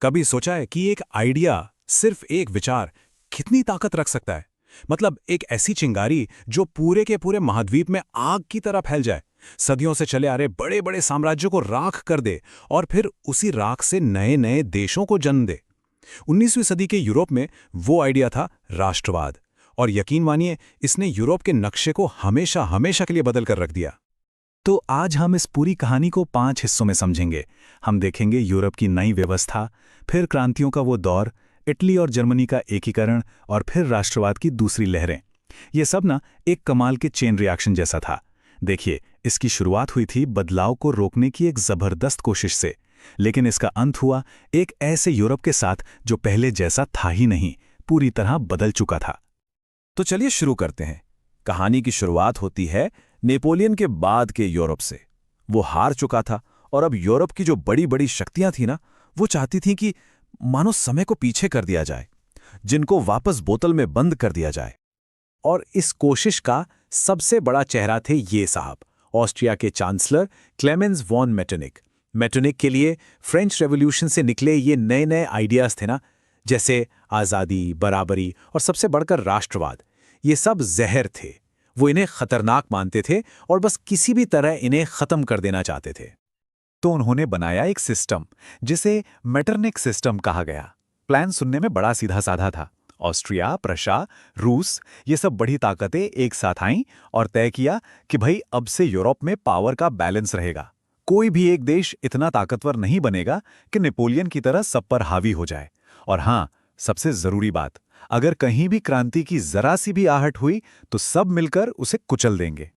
कभी सोचा है कि एक आइडिया, सिर्फ एक विचार, कितनी ताकत रख सकता है? मतलब एक ऐसी चिंगारी जो पूरे के पूरे महाद्वीप में आग की तरह फैल जाए, सदियों से चले आ रहे बड़े बड़े साम्राज्यों को राख कर दे और फिर उसी राख से नए नए देशों को जन्म दे। 19वीं सदी के यूरोप में वो आइडिया था राष्ट्रवाद, और यकीन मानिए इसने यूरोप के नक्शे को हमेशा हमेशा के लिए बदल कर रख दिया। तो आज हम इस पूरी कहानी को 5 हिस्सों में समझेंगे। हम देखेंगे यूरोप की नई व्यवस्था, फिर क्रांतियों का वो दौर, इटली और जर्मनी का एकीकरण, और फिर राष्ट्रवाद की दूसरी लहरें। ये सब ना एक कमाल के चेन रिएक्शन जैसा था। देखिए, इसकी शुरुआत हुई थी बदलाव को रोकने की एक जबरदस्त कोशिश से, लेकिन इसका अंत हुआ एक ऐसे यूरोप के साथ जो पहले जैसा था ही नहीं, पूरी तरह बदल चुका था। तो चलिए शुरू करते हैं। कहानी की शुरुआत होती है नेपोलियन के बाद के यूरोप से। वो हार चुका था और अब यूरोप की जो बड़ी बड़ी शक्तियां थी ना, वो चाहती थीं कि मानो समय को पीछे कर दिया जाए, जिनको वापस बोतल में बंद कर दिया जाए। और इस कोशिश का सबसे बड़ा चेहरा थे ये साहब, ऑस्ट्रिया के chancellor Klemens von Metternich. Metternich के लिए फ्रेंच रेवोल्यूशन से निकले ये नए नए आइडियाज थे ना, जैसे आज़ादी, बराबरी और सबसे बढ़कर राष्ट्रवाद। ये सब जहर थे। वो इन्हें खतरनाक मानते थे और बस किसी भी तरह इन्हें खत्म कर देना चाहते थे। तो उन्होंने बनाया एक सिस्टम जिसे मेटरनिक सिस्टम कहा गया। प्लान सुनने में बड़ा सीधा साधा था। ऑस्ट्रिया, प्रशा, रूस, ये सब बड़ी ताकतें एक साथ आईं और तय किया कि भाई अब से यूरोप में पावर का बैलेंस रहेगा। कोई भी एक देश इतना ताकतवर नहीं बनेगा कि नेपोलियन की तरह सब पर हावी हो जाए। और हाँ, सबसे जरूरी बात, अगर कहीं भी क्रांति की जरा सी भी आहट हुई तो सब मिलकर उसे कुचल देंगे।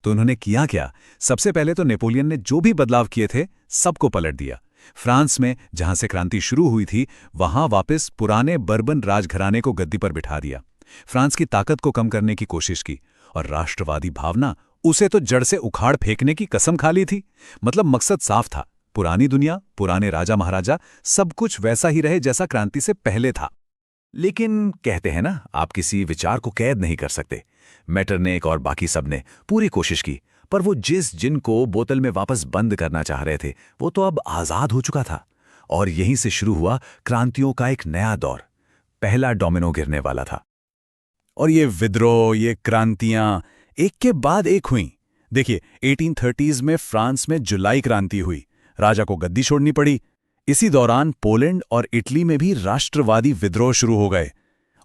तो उन्होंने किया क्या? सबसे पहले तो नेपोलियन ने जो भी बदलाव किए थे सबको पलट दिया। फ्रांस में जहां से क्रांति शुरू हुई थी, वहां वापस पुराने बर्बन राजघराने को गद्दी पर बिठा दिया। फ्रांस की ताकत को कम करने की कोशिश की और राष्ट्रवादी भावना, उसे तो जड़ से उखाड़ फेंकने की कसम खा ली थी। मतलब मकसद साफ था, पुरानी दुनिया, पुराने राजा महाराजा, सब कुछ वैसा ही रहे जैसा क्रांति से पहले था। लेकिन कहते हैं ना, आप किसी विचार को कैद नहीं कर सकते। मेटरनिक और बाकी सब ने पूरी कोशिश की, पर वो जिनको बोतल में वापस बंद करना चाह रहे थे, वो तो अब आजाद हो चुका था। और यहीं से शुरू हुआ क्रांतियों का एक नया दौर। पहला डोमिनो गिरने वाला था। और ये विद्रोह, ये क्रांतियां एक के बाद एक हुईं। देखिए, 1830s में फ्रांस में जुलाई क्रांति हुई, राजा को गद्दी छोड़नी पड़ी। इसी दौरान पोलैंड और इटली में भी राष्ट्रवादी विद्रोह शुरू हो गए।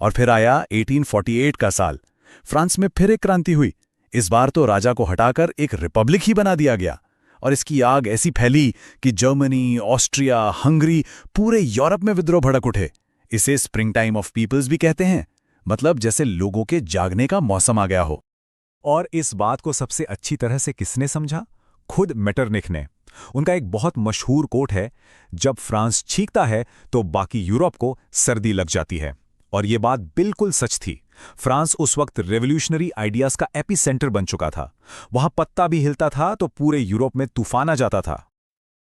और फिर आया 1848 का साल, फ्रांस में फिर एक क्रांति हुई। इस बार तो राजा को हटाकर एक रिपब्लिक ही बना दिया गया। और इसकी आग ऐसी फैली कि जर्मनी, ऑस्ट्रिया, हंगरी, पूरे यूरोप में विद्रोह भड़क उठे। इसे स्प्रिंग टाइम ऑफ पीपल्स भी कहते हैं। मतलब जैसे लोगों के जागने का मौसम आ गया हो। और इस बात को सबसे अच्छी तरह से किसने समझा? खुद मेटरनिक ने। उनका एक बहुत मशहूर कोट है, जब फ्रांस चीखता है तो बाकी यूरोप को सर्दी लग जाती है। और ये बात बिल्कुल सच थी। फ्रांस उस वक्त रेवोल्यूशनरी आइडियाज का एपिसेंटर बन चुका था। वहां पत्ता भी हिलता था तो पूरे यूरोप में तूफान आ जाता था।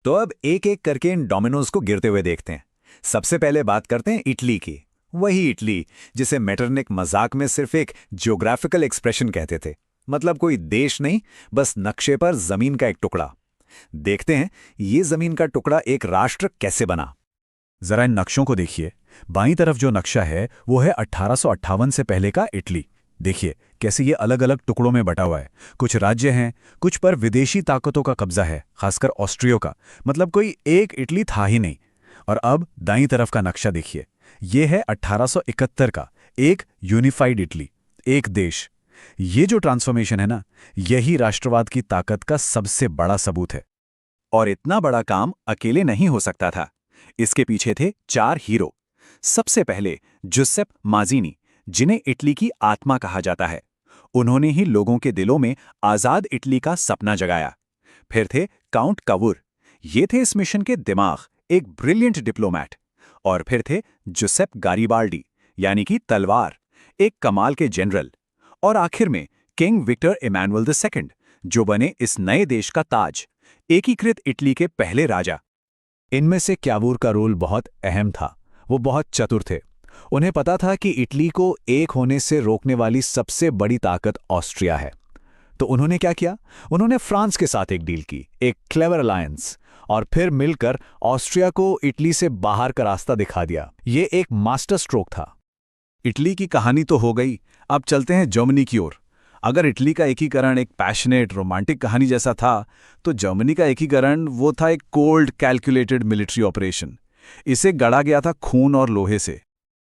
तो अब एक एक करके इन डोमिनोज को गिरते हुए देखते हैं। सबसे पहले बात करते हैं इटली की। वही इटली जिसे मेटरनिक मजाक में सिर्फ एक जियोग्राफिकल एक्सप्रेशन कहते थे। मतलब कोई देश नहीं, बस नक्शे पर जमीन का एक टुकड़ा। देखते हैं ये जमीन का टुकड़ा एक राष्ट्र कैसे बना। जरा इन नक्शों को देखिए। बाईं तरफ जो नक्शा है वो है 1858 से पहले का इटली। देखिए कैसे ये अलग अलग टुकड़ों में बटा हुआ है। कुछ राज्य हैं, कुछ पर विदेशी ताकतों का कब्जा है, खासकर ऑस्ट्रिया का। मतलब कोई एक इटली था ही नहीं। और अब दाईं तरफ का नक्शा देखिए, ये है 1871 का, एक यूनिफाइड इटली, एक देश। ये जो ट्रांसफॉर्मेशन है ना, यही राष्ट्रवाद की ताकत का सबसे बड़ा सबूत है। और इतना बड़ा काम अकेले नहीं हो सकता था। इसके पीछे थे 4 हीरो। सबसे पहले जुसेप माज़िनी, जिन्हें इटली की आत्मा कहा जाता है। उन्होंने ही लोगों के दिलों में आजाद इटली का सपना जगाया। फिर थे काउंट कावुर, ये थे इस मिशन के दिमाग, एक ब्रिलियंट डिप्लोमैट। और फिर थे जुसेप गारिबाल्डी, यानी कि तलवार, एक कमाल के जनरल। और आखिर में किंग विक्टर इमैनुअल II, जो बने इस नए देश का ताज, एकीकृत इटली के पहले राजा। इनमें से क्यावूर का रोल बहुत अहम था। वो बहुत चतुर थे। उन्हें पता था कि इटली को एक होने से रोकने वाली सबसे बड़ी ताकत ऑस्ट्रिया है। तो उन्होंने क्या किया? उन्होंने फ्रांस के साथ एक डील की, एक क्लेवर अलायंस। और फिर मिलकर ऑस्ट्रिया को इटली से बाहर का रास्ता दिखा दिया। ये एक मास्टर स्ट्रोक था। इटली की कहानी तो हो गई, अब चलते हैं जर्मनी की ओर। अगर इटली का एकीकरण एक पैशनेट रोमांटिक कहानी जैसा था, तो जर्मनी का एकीकरण वो था एक कोल्ड कैलकुलेटेड मिलिट्री ऑपरेशन। इसे गढ़ा गया था खून और लोहे से।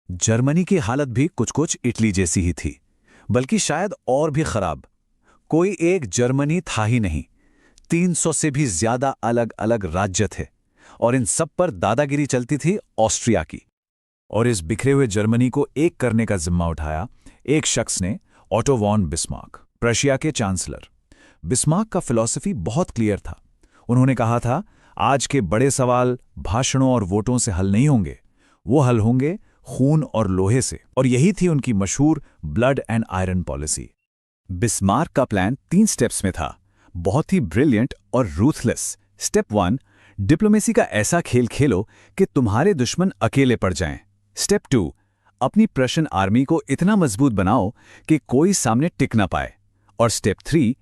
जर्मनी की हालत भी कुछ कुछ इटली जैसी ही थी, बल्कि शायद और भी खराब। कोई एक जर्मनी था ही नहीं, 300 से भी ज्यादा अलग अलग राज्य थे, और इन सब पर दादागिरी चलती थी ऑस्ट्रिया की। और इस बिखरे हुए जर्मनी को एक करने का जिम्मा उठाया एक शख्स ने, ऑटो वॉन बिस्मार्क, प्रशिया के चांसलर। बिस्मार्क का फिलॉसफी बहुत क्लियर था। उन्होंने कहा था, आज के बड़े सवाल भाषणों और वोटों से हल नहीं होंगे, वो हल होंगे खून और लोहे से। और यही थी उनकी मशहूर blood and iron policy. Bismarck का प्लान 3 स्टेप्स में था, बहुत ही ब्रिलियंट और रूथलेस। स्टेप 1, डिप्लोमेसी का ऐसा खेल खेलो कि तुम्हारे दुश्मन अकेले पड़ जाएं। स्टेप 2, अपनी प्रशन आर्मी को इतना मजबूत बनाओ कि कोई सामने टिक ना पाए। और स्टेप 3,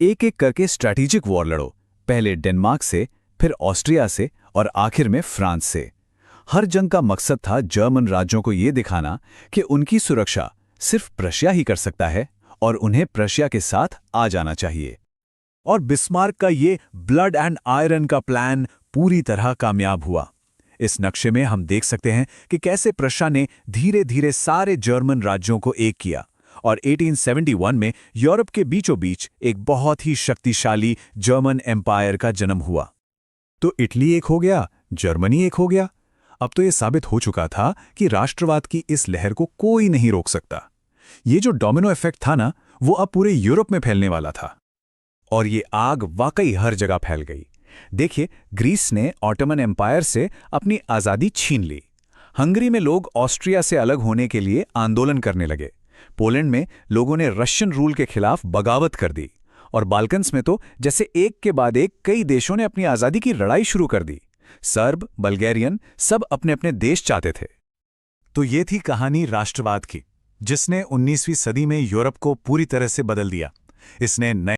एक एक करके स्ट्रैटेजिक वॉर लड़ो, पहले डेनमार्क से, फिर ऑस्ट्रिया से और आखिर में फ्रांस से। हर जंग का मकसद था जर्मन राज्यों को यह दिखाना कि उनकी सुरक्षा सिर्फ प्रशिया ही कर सकता है और उन्हें प्रशिया के साथ आ जाना चाहिए। और बिस्मार्क का ये ब्लड एंड आयरन का प्लान पूरी तरह कामयाब हुआ। इस नक्शे में हम देख सकते हैं कि कैसे प्रशिया ने धीरे धीरे सारे जर्मन राज्यों को एक किया और 1871 में यूरोप के बीचों बीच एक बहुत ही शक्तिशाली जर्मन एम्पायर का जन्म हुआ। तो इटली एक हो गया, जर्मनी एक हो गया। अब तो यह साबित हो चुका था कि राष्ट्रवाद की इस लहर को कोई नहीं रोक सकता। ये जो डोमिनो इफेक्ट था ना, वो अब पूरे यूरोप में फैलने वाला था। और ये आग वाकई हर जगह फैल गई। देखिए, ग्रीस ने ऑटोमन एम्पायर से अपनी आज़ादी छीन ली। हंगरी में लोग ऑस्ट्रिया से अलग होने के लिए आंदोलन करने लगे। पोलैंड में लोगों ने रशियन रूल के खिलाफ बगावत कर दी। और बाल्कन्स में तो जैसे एक के बाद एक कई देशों ने अपनी आज़ादी की लड़ाई शुरू कर दी। सर्ब, बल्गेरियन सब अपने अपने देश चाहते थे। तो ये थी कहानी राष्ट्रवाद की, जिसने 19वीं सदी में यूरोप को पूरी तरह से बदल दिया। इसने नए